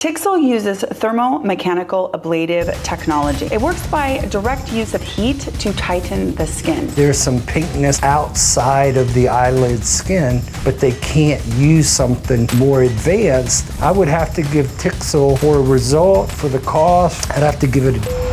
Tixel uses thermomechanical ablative technology. It works by direct use of heat to tighten the skin. There's some pinkness outside of the eyelid skin, but they can't use something more advanced. I would have to give Tixel, for a result, for the cost, I'd have to give it a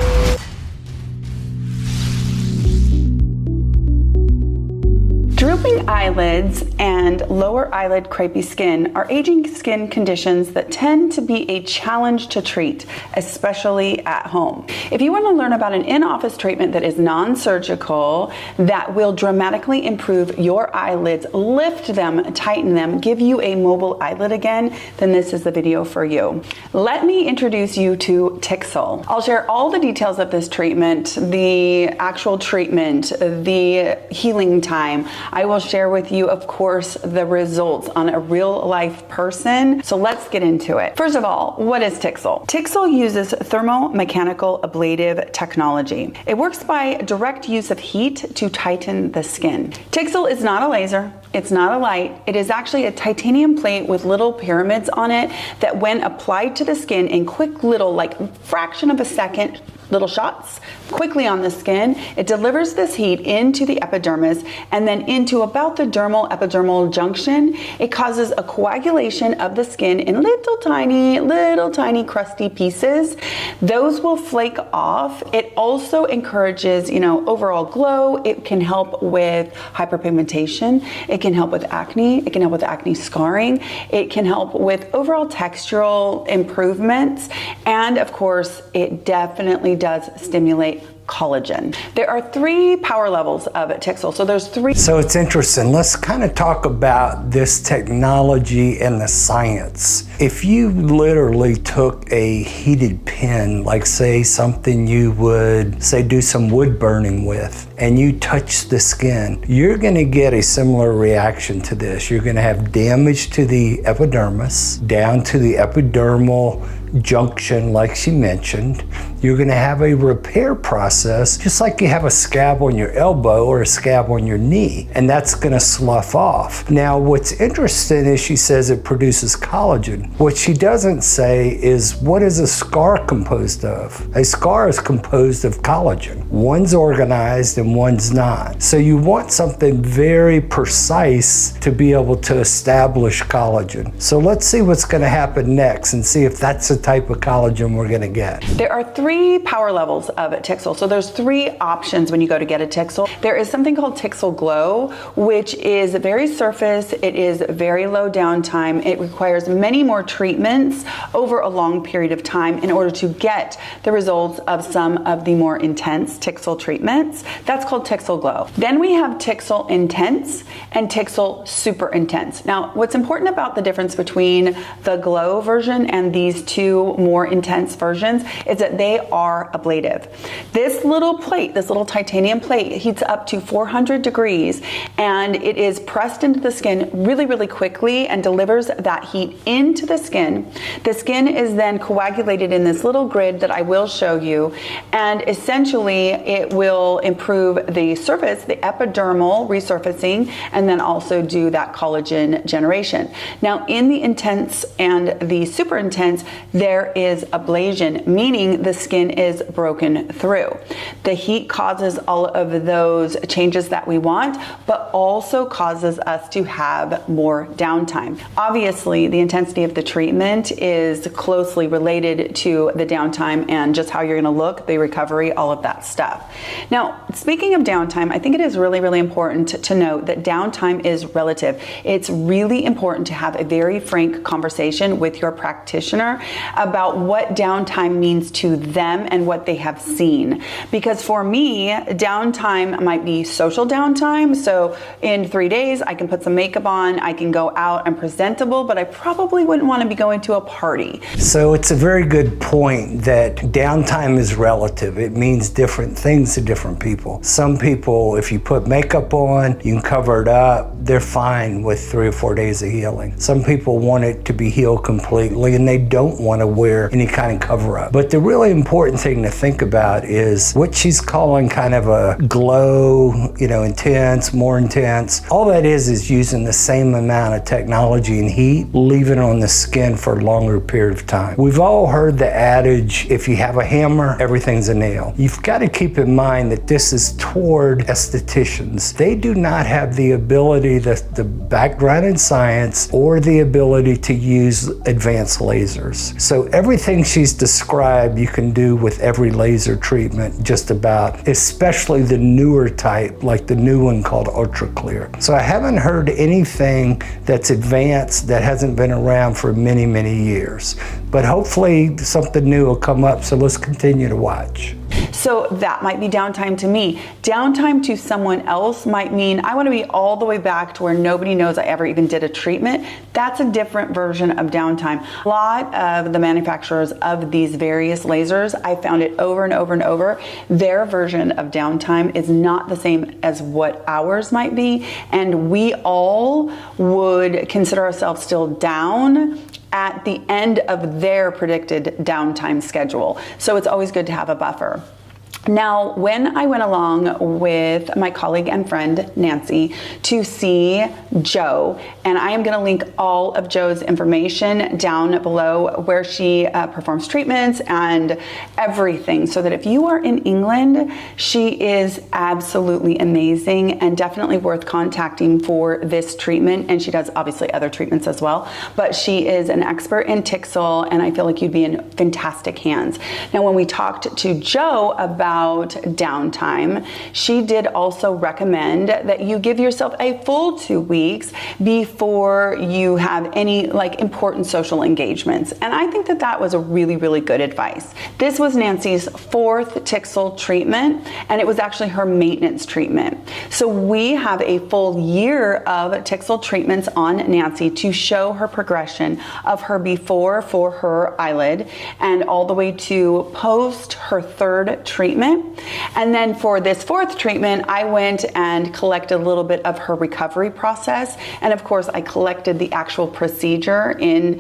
Drooping eyelids and lower eyelid crepey skin are aging skin conditions that tend to be a challenge to treat, especially at home. If you want to learn about an in-office treatment that is non-surgical, that will dramatically improve your eyelids, lift them, tighten them, give you a mobile eyelid again, then this is the video for you. Let me introduce you to Tixel. I'll share all the details of this treatment, the actual treatment, the healing time. I will share with you, of course, the results on a real life person. So let's get into it. First of all, what is Tixel? Tixel uses thermomechanical ablative technology. It works by direct use of heat to tighten the skin. Tixel is not a laser. It's not a light. It is actually a titanium plate with little pyramids on it that when applied to the skin in quick little, like fraction of a second, little shots quickly on the skin, it delivers this heat into the epidermis and then into about the dermal epidermal junction. It causes a coagulation of the skin in little tiny crusty pieces. Those will flake off. It also encourages, overall glow. It can help with hyperpigmentation. It can help with acne. It can help with acne scarring. It can help with overall textural improvements. And of course, it definitely does stimulate collagen. There are 3 power levels of Tixel. So there's 3. So it's interesting. Let's kind of talk about this technology and the science. If you literally took a heated pen, like say something you would say do some wood burning with, and you touch the skin, you're going to get a similar reaction to this. You're going to have damage to the epidermis, down to the epidermal junction, like she mentioned. You're going to have a repair process, just like you have a scab on your elbow or a scab on your knee, and that's going to slough off. Now, what's interesting is she says it produces collagen. What she doesn't say is, what is a scar composed of? A scar is composed of collagen. One's organized and one's not. So you want something very precise to be able to establish collagen. So let's see what's going to happen next and see if that's the type of collagen we're going to get. There are 3 power levels of Tixel. So there's 3 options when you go to get a Tixel. There is something called Tixel Glow, which is very surface. It is very low downtime. It requires many more treatments over a long period of time in order to get the results of some of the more intense Tixel treatments. That's called Tixel Glow. Then we have Tixel Intense and Tixel Super Intense. Now, what's important about the difference between the Glow version and these 2 more intense versions is that they are ablative. This little plate, this little titanium plate, heats up to 400 degrees and it is pressed into the skin really, really quickly and delivers that heat into the skin. The skin is then coagulated in this little grid that I will show you, and essentially it will improve the surface, the epidermal resurfacing, and then also do that collagen generation. Now, in the intense and the super intense, there is ablation, meaning the skin is broken through. The heat causes all of those changes that we want, but also causes us to have more downtime. Obviously, the intensity of the treatment is closely related to the downtime and just how you're going to look, the recovery, all of that stuff. Now, speaking of downtime, I think it is really, really important to note that downtime is relative. It's really important to have a very frank conversation with your practitioner about what downtime means to them and what they have seen. Because for me, downtime might be social downtime. So in 3 days, I can put some makeup on, I can go out, I'm presentable, but I probably wouldn't want to be going to a party. So it's a very good point that downtime is relative. It means different things to different people. Some people, if you put makeup on, you can cover it up, they're fine with 3 or 4 days of healing. Some people want it to be healed completely and they don't want to wear any kind of cover up. But the really important important thing to think about is what she's calling kind of a glow, intense, more intense. All that is using the same amount of technology and heat, leaving it on the skin for a longer period of time. We've all heard the adage, if you have a hammer, everything's a nail. You've got to keep in mind that this is toward estheticians. They do not have the ability, the background in science, or the ability to use advanced lasers. So everything she's described you can do with every laser treatment, just about, especially the newer type, like the new one called Ultra Clear. So I haven't heard anything that's advanced that hasn't been around for many, many years. But hopefully something new will come up, so let's continue to watch. So that might be downtime to me. Downtime to someone else might mean I want to be all the way back to where nobody knows I ever even did a treatment. That's a different version of downtime. A lot of the manufacturers of these various lasers, I found it over and over and over, their version of downtime is not the same as what ours might be, and we all would consider ourselves still down at the end of their predicted downtime schedule. So it's always good to have a buffer. Now, when I went along with my colleague and friend, Nancy, to see Jo, and I am gonna link all of Jo's information down below where she performs treatments and everything, so that if you are in England, she is absolutely amazing and definitely worth contacting for this treatment. And she does obviously other treatments as well, but she is an expert in Tixel, and I feel like you'd be in fantastic hands. Now, when we talked to Jo about downtime, she did also recommend that you give yourself a full 2 weeks before you have any important social engagements. And I think that that was a really, really good advice. This was Nancy's 4th Tixel treatment, and it was actually her maintenance treatment. So we have a full year of Tixel treatments on Nancy to show her progression of her before for her eyelid and all the way to post her 3rd treatment. And then for this 4th treatment, I went and collected a little bit of her recovery process. And of course, I collected the actual procedure in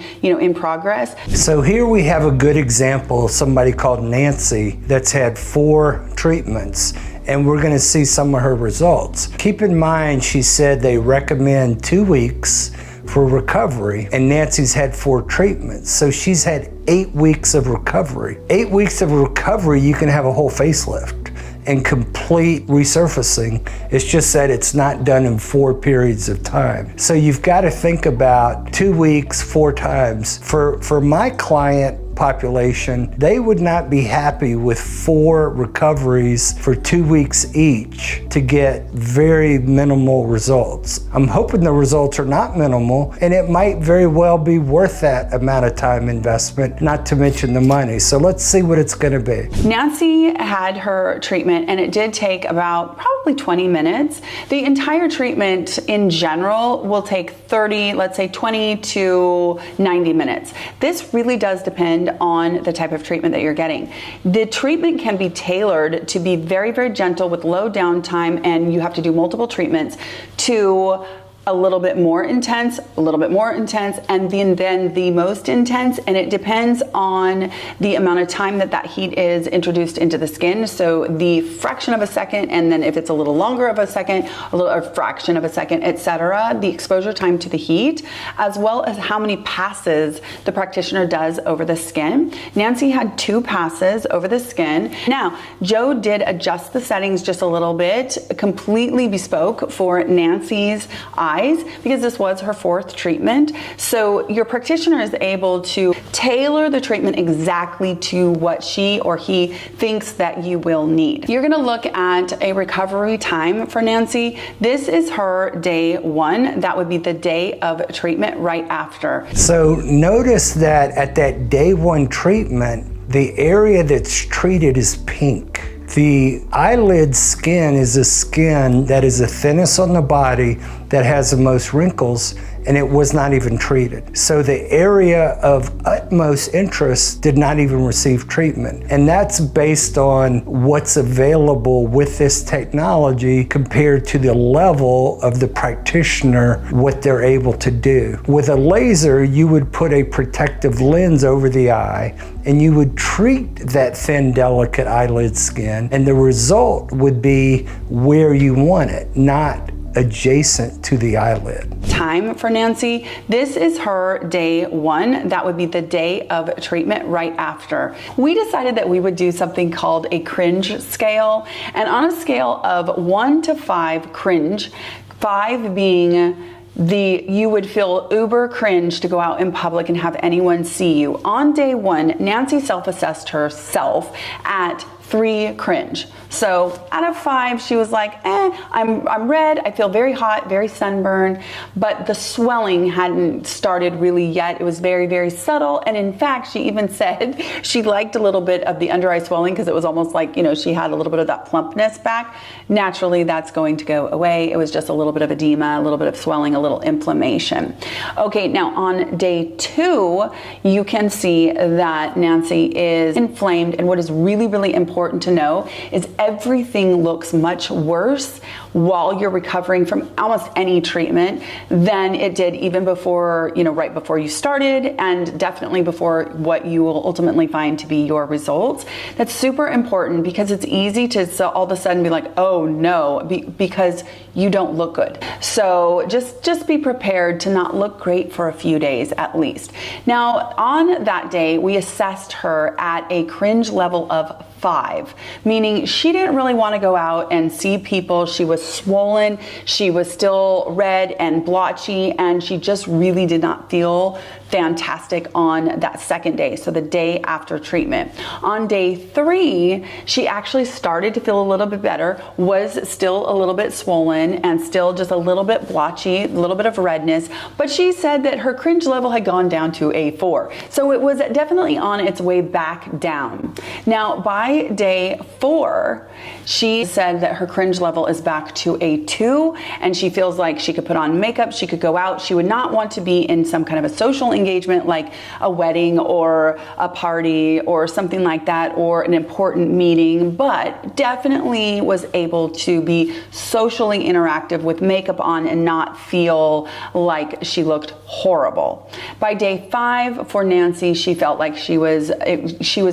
progress. So here we have a good example of somebody called Nancy that's had 4 treatments, and we're going to see some of her results. Keep in mind, she said they recommend 2 weeks for recovery, and Nancy's had 4 treatments. So she's had 8 weeks of recovery. 8 weeks of recovery, you can have a whole facelift and complete resurfacing. It's just that it's not done in 4 periods of time. So you've got to think about 2 weeks, 4 times. For my client population, they would not be happy with 4 recoveries for 2 weeks each to get very minimal results. I'm hoping the results are not minimal, and it might very well be worth that amount of time investment, not to mention the money. So let's see what it's gonna be. Nancy had her treatment, and it did take about probably 20 minutes. The entire treatment in general will take 20 to 90 minutes. This really does depend on the type of treatment that you're getting. The treatment can be tailored to be very, very gentle with low downtime, and you have to do multiple treatments, to a little bit more intense, a little bit more intense, and then the most intense. And it depends on the amount of time that heat is introduced into the skin. So the fraction of a second, and then if it's a little longer of a second, a fraction of a second, etc. The exposure time to the heat, as well as how many passes the practitioner does over the skin. Nancy had 2 passes over the skin. Now, Jo did adjust the settings just a little bit, completely bespoke for Nancy's eyes, because this was her 4th treatment. So your practitioner is able to tailor the treatment exactly to what she or he thinks that you will need. You're gonna look at a recovery time for Nancy. This is her day 1. That would be the day of treatment right after. So notice that at that day 1 treatment, the area that's treated is pink. The eyelid skin is a skin that is the thinnest on the body, that has the most wrinkles, and it was not even treated. So the area of utmost interest did not even receive treatment. And that's based on what's available with this technology compared to the level of the practitioner, what they're able to do. With a laser, you would put a protective lens over the eye and you would treat that thin, delicate eyelid skin, and the result would be where you want it, not adjacent to the eyelid. Time for Nancy. This is her day 1. That would be the day of treatment right after. We decided that we would do something called a cringe scale. And on a scale of 1 to 5 cringe, 5 being you would feel uber cringe to go out in public and have anyone see you. On day 1, Nancy self-assessed herself at 3 cringe. So out of 5, she was like, I'm red, I feel very hot, very sunburned, but the swelling hadn't started really yet. It was very, very subtle. And in fact, she even said she liked a little bit of the under eye swelling because it was almost like, she had a little bit of that plumpness back. Naturally, that's going to go away. It was just a little bit of edema, a little bit of swelling, a little inflammation. Okay, now on day 2, you can see that Nancy is inflamed, and what is really, really important to know is everything looks much worse while you're recovering from almost any treatment than it did even before, right before you started, and definitely before what you will ultimately find to be your results. That's super important because it's easy to all of a sudden be like, oh no, because you don't look good. So just be prepared to not look great for a few days at least. Now, on that day, we assessed her at a cringe level of 5, meaning she didn't really want to go out and see people. She was swollen, she was still red and blotchy, and she just really did not feel fantastic on that second day, so the day after treatment. On day 3, she actually started to feel a little bit better, was still a little bit swollen and still just a little bit blotchy, a little bit of redness, but she said that her cringe level had gone down to a 4. So it was definitely on its way back down. Now, by day 4, she said that her cringe level is back to a 2, and she feels like she could put on makeup, she could go out, she would not want to be in some kind of a social engagement like a wedding or a party or something like that, or an important meeting, but definitely was able to be socially interactive with makeup on and not feel like she looked horrible. By day 5 for Nancy, she felt like she was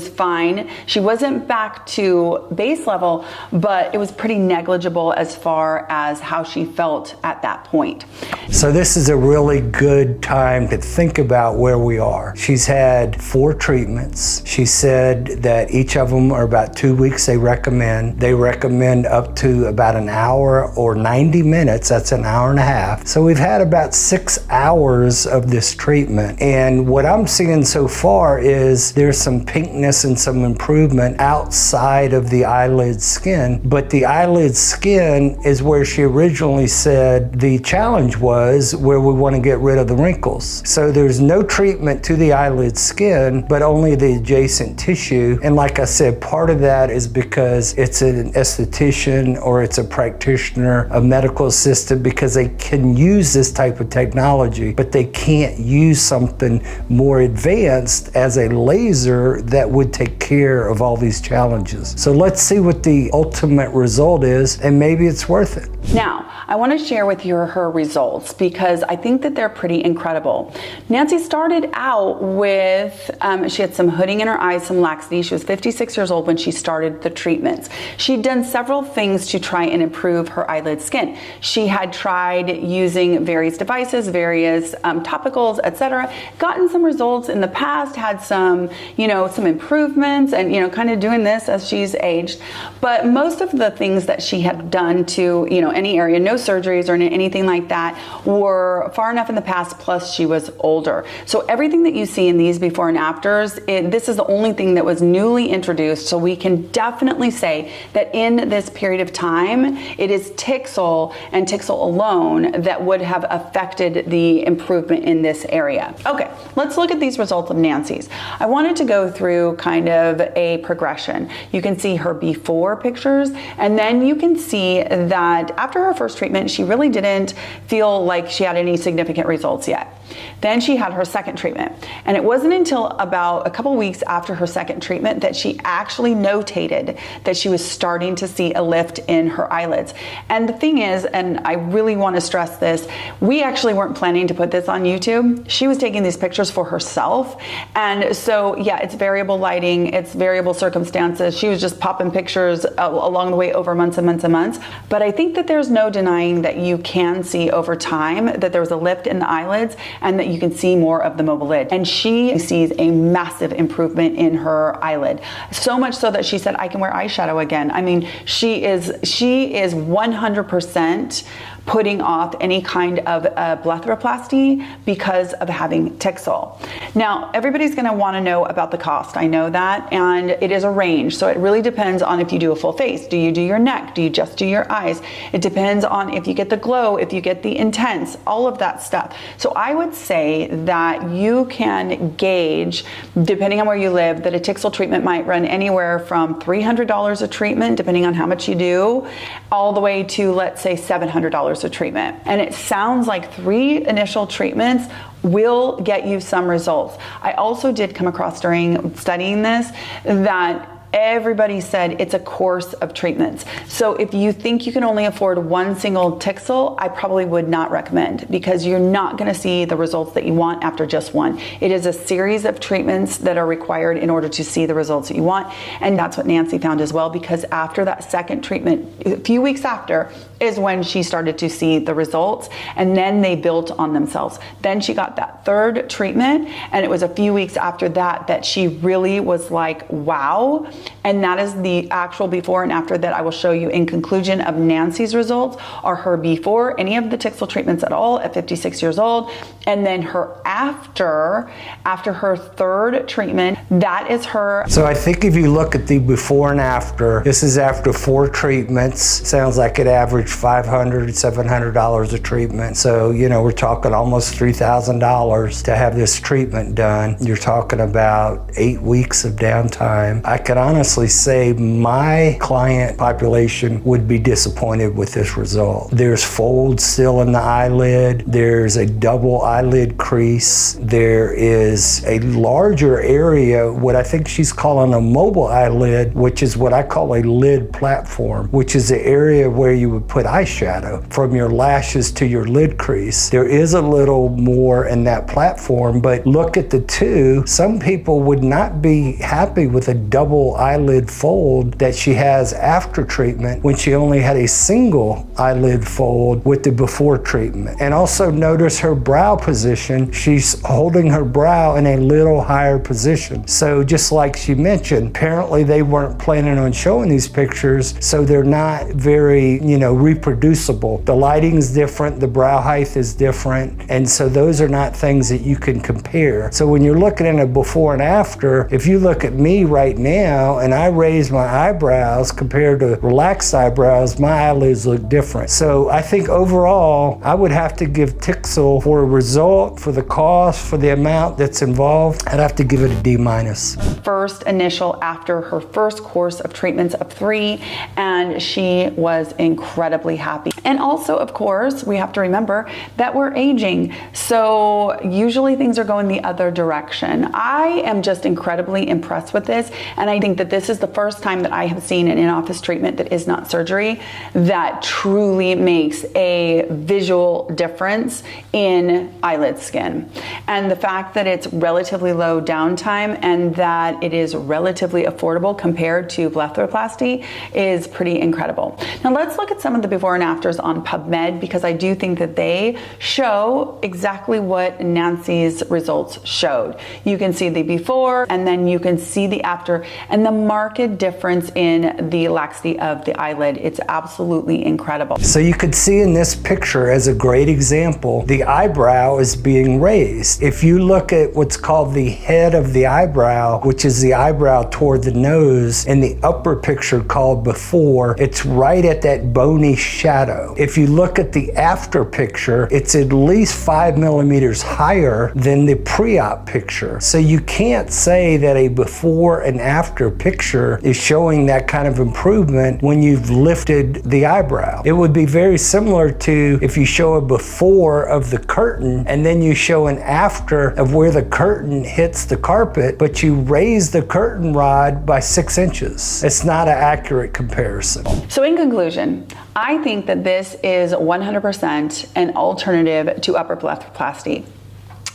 fine. She wasn't back to base level, but it was pretty negligible as far as how she felt at that point. So this is a really good time to think about where we are. She's had 4 treatments. She said that each of them are about 2 weeks they recommend. They recommend up to about an hour or 90 minutes. That's an hour and a half. So we've had about 6 hours of this treatment. And what I'm seeing so far is there's some pinkness and some improvement outside of the eyelid skin. But the eyelid skin is where she originally said the challenge was, where we want to get rid of the wrinkles. So there's no treatment to the eyelid skin, but only the adjacent tissue. And like I said, part of that is because it's an esthetician or it's a practitioner, a medical assistant, because they can use this type of technology, but they can't use something more advanced as a laser that would take care of all these challenges. So let's see what the ultimate result is, and maybe it's worth it. Now, I want to share with you her results because I think that they're pretty incredible. Nancy started out with, she had some hooding in her eyes, some laxity. She was 56 years old when she started the treatments. She'd done several things to try and improve her eyelid skin. She had tried using various devices, various topicals, etc. Gotten some results in the past, had some, some improvements, and, kind of doing this as she's aged. But most of the things that she had done to, any area, no surgeries or anything like that, were far enough in the past, plus she was older. So everything that you see in these before and afters, this is the only thing that was newly introduced. So we can definitely say that in this period of time, it is Tixel and Tixel alone that would have affected the improvement in this area. Okay, let's look at these results of Nancy's. I wanted to go through kind of a progression. You can see her before pictures, and then you can see that after her first treatment, treatment, she really didn't feel like she had any significant results yet. Then she had her second treatment, and it wasn't until about a couple weeks after her second treatment that she actually notated that she was starting to see a lift in her eyelids. And the thing is, and I really want to stress this, we actually weren't planning to put this on YouTube. She was taking these pictures for herself, and so yeah, it's variable lighting, it's variable circumstances. She was just popping pictures along the way over months and months and months. But I think that there's no denying that you can see over time that there was a lift in the eyelids and that you can see more of the mobile lid. And she sees a massive improvement in her eyelid. So much so that she said, I can wear eyeshadow again. I mean, she is 100% putting off any kind of blepharoplasty because of having Tixel. Now, everybody's gonna wanna know about the cost. I know that, and it is a range. So it really depends on if you do a full face. Do you do your neck? Do you just do your eyes? It depends on if you get the glow, if you get the intense, all of that stuff. So I would say that you can gauge, depending on where you live, that a Tixel treatment might run anywhere from $300 a treatment, depending on how much you do, all the way to, let's say, $700 a treatment. And it sounds like 3 initial treatments will get you some results. I also did come across during studying this that everybody said it's a course of treatments. So if you think you can only afford one single Tixel, I probably would not recommend, because you're not gonna see the results that you want after just one. It is a series of treatments that are required in order to see the results that you want. And that's what Nancy found as well, because after that second treatment, a few weeks after, is when she started to see the results, and then they built on themselves. Then she got that third treatment, and it was a few weeks after that that she really was like, wow. And that is the actual before and after that I will show you in conclusion of Nancy's results are her before any of the Tixel treatments at all at 56 years old, and then her after her third treatment. That is her. So I think if you look at the before and after, this is after 4 treatments. Sounds like it averaged $500, $700 a treatment. So, you know, we're talking almost $3,000 to have this treatment done. You're talking about 8 weeks of downtime. I can honestly say my client population would be disappointed with this result. There's folds still in the eyelid. There's a double eyelid crease. There is a larger area, what I think she's calling a mobile eyelid, which is what I call a lid platform, which is the area where you would put eyeshadow from your lashes to your lid crease. There is a little more in that platform, but look at the two. Some people would not be happy with a double eyelid fold that she has after treatment when she only had a single eyelid fold with the before treatment. And also notice her brow position. She's holding her brow in a little higher position. So just like she mentioned, apparently they weren't planning on showing these pictures, so they're not very, you know, reproducible. The lighting's different, the brow height is different, and so those are not things that you can compare. So when you're looking at a before and after, if you look at me right now and I raise my eyebrows compared to relaxed eyebrows, my eyelids look different. So I think overall, I would have to give Tixel, for a result, for the cost, for the amount that's involved, I'd have to give it a D-. First initial after her first course of treatments of 3, and she was incredibly happy. And also, of course, we have to remember that we're aging, so usually things are going the other direction. I am just incredibly impressed with this, and I think that this is the first time that I have seen an in-office treatment that is not surgery that truly makes a visual difference in eyelid skin. And the fact that it's relatively low downtime and that it is relatively affordable compared to blepharoplasty is pretty incredible. Now let's look at some of the before and afters on PubMed, because I do think that they show exactly what Nancy's results showed. You can see the before, and then you can see the after, and the marked difference in the laxity of the eyelid. It's absolutely incredible. So you could see in this picture, as a great example, the eyebrow eyebrow is being raised. If you look at what's called the head of the eyebrow, which is the eyebrow toward the nose, in the upper picture called before, it's right at that bony shadow. If you look at the after picture, it's at least 5 millimeters higher than the pre-op picture. So you can't say that a before and after picture is showing that kind of improvement when you've lifted the eyebrow. It would be very similar to if you show a before of the curtain and then you show an after of where the curtain hits the carpet, but you raise the curtain rod by 6 inches. It's not an accurate comparison. So in conclusion, I think that this is 100% an alternative to upper blepharoplasty.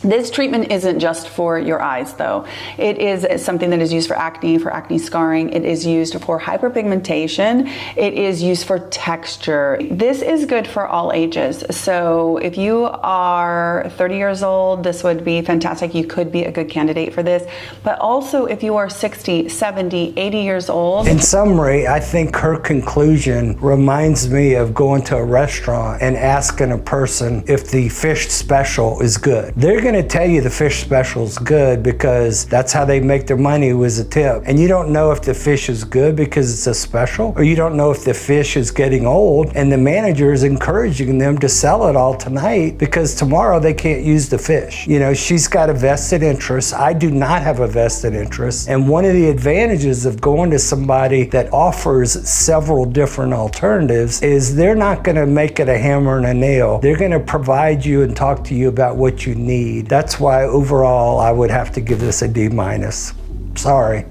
This treatment isn't just for your eyes though. It is something that is used for acne scarring. It is used for hyperpigmentation. It is used for texture. This is good for all ages. So if you are 30 years old, this would be fantastic. You could be a good candidate for this. But also if you are 60, 70, 80 years old. In summary, I think her conclusion reminds me of going to a restaurant and asking a person if the fish special is good. They're going to tell you the fish special is good because that's how they make their money, was a tip. And you don't know if the fish is good because it's a special, or you don't know if the fish is getting old and the manager is encouraging them to sell it all tonight because tomorrow they can't use the fish. You know, she's got a vested interest. I do not have a vested interest. And one of the advantages of going to somebody that offers several different alternatives is they're not going to make it a hammer and a nail. They're going to provide you and talk to you about what you need. That's why overall I would have to give this a D-. Sorry.